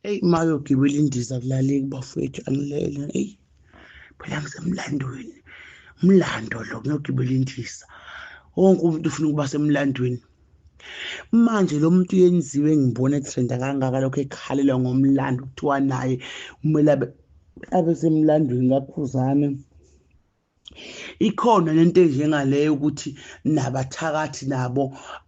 Eyi mayogibela indiza kulaleki bafowethu angilela eyi phela ngisemlandweni umlando lo ngiyogibela indiza wonke umuntu ufuna ukuba semlandweni manje lo muntu yenziwe ngibona etrenda kangaka lokho ekhalela ngomlando kuthiwa naye kumele abe semlandweni kakhuzane. Ikhona lento enjengaleyo ukuthi nabathakathi nabo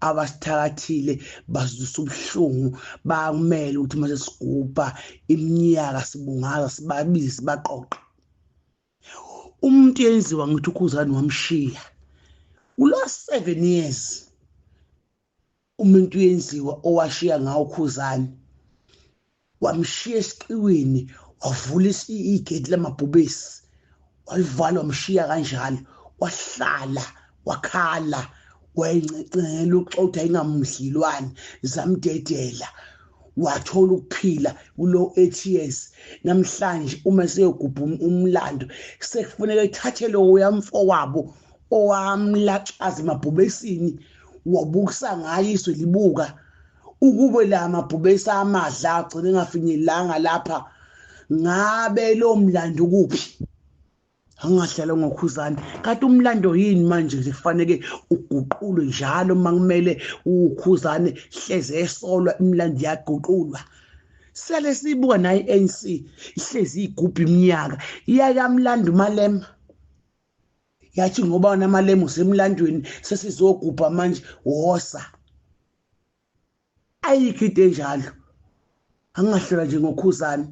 abasithakathile bazwisa ubuhlungu bakumele ukuthi mase sigubha iminyaka sibungaza sibabize sibaqoqe. Umuntu yenziwa ngithi ukhuzane wamshiya kulo 7 years umuntu yenziwa owashiya ngawo ukhuzane wamshiya esiqiwini wavula igate lamabhubesi walivala wamshiya kanjalo wahlala wakhala wayencecela uxotha ingamdlilwane zamdedela wathola ukuphila kulo 8 years namhlanje uma seyogubha umlando sekufuneka ethathe lo uyamfowabo owamlaxaza emabhubesini wabukusa ngayiswe libuka ukube la mabhubesi amadla agcine engafinyelanga lapha ngabe lo mlando kuphi angahlala ngokhuzane kanti umlando yini manje kufanele uguqulwe njalo makumele ukhuzane hleze esolwa imlando yaguqulwa sele sibuka nayi ANC ihlezi igubha iminyaka iyakamlando Malema yathi ngoba unamalema usemlandweni sesizogubha manje wosa ayikho into enjalo angahlela nje ngokhuzane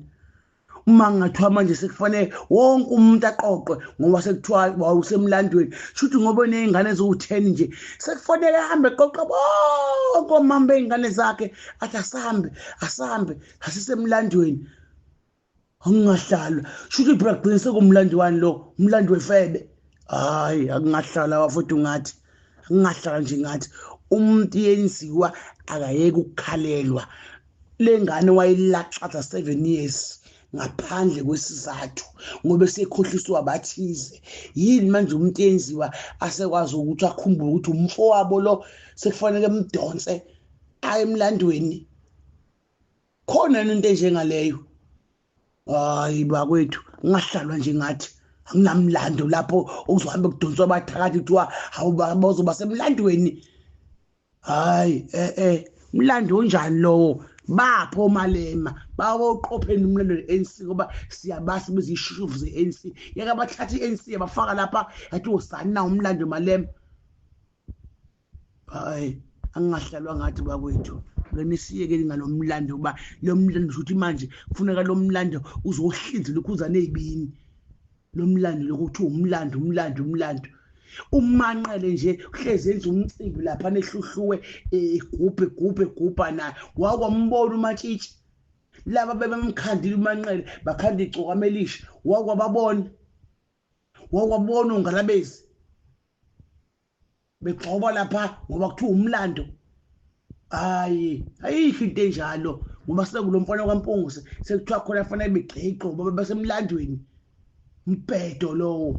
uma ngathiwa manje sekufanele wonke umuntu aqoqwe ngoba sekuthiwa wawusemlandweni shuthi ngoba nezingane eziwu10 nje sekufanele ahambe eqoqa bonke omama beingane zakhe athi asambe asisemlandweni angahlalwa shuthi phela kugcina sekumlando wani lo umlando wefebe hayi akungahlala bafowethu ngathi angahlala nje ngathi umuntu yenziwa akayeke ukukhalelwa lengane wayilaxaza 7 years ngaphandle kwesizathu ngoba sekhohliswa abathize yini manje umuntu yenziwa asekwazi ukuthi akhumbule ukuthi umfowabo lo sekufanele emdonse aye emlandweni khona into enjengaleyo hayi bakwethu ngahlalwa nje ngathi anginamlando lapho uzohambe kudonswa abathakathi kuthiwa awubazoba semlandweni hayi umlando onjani lowo bapho Malema bawoqopheni umlando ANC ngoba siyabasi bezishushuvu zeANC yeke abathatha iANC yabafaka lapha yathi usani na umlando Malema hayi angahlalwa ngathi bakwethu ngenisiyeke ngalomlando kuba lo mlando uthi manje kufuneka lo mlando uzohlinzela ukhuzane ezibini lo mlando lokuthi umlando umanqele nje uhlezi enza umcimbi lapha nehluhluwe gubha naye wakwambona uMatshitshi laba bebemkhandile umanqele bakhanda icukamelisha wakwabona ungalabezi begxoba lapha ngoba kuthiwa umlando ayikho into enjalo ngoba sekulomfana kwaMpunguse sekuthiwa khona kufanele begxigqo ngoba basemlandweni umbhedo lowo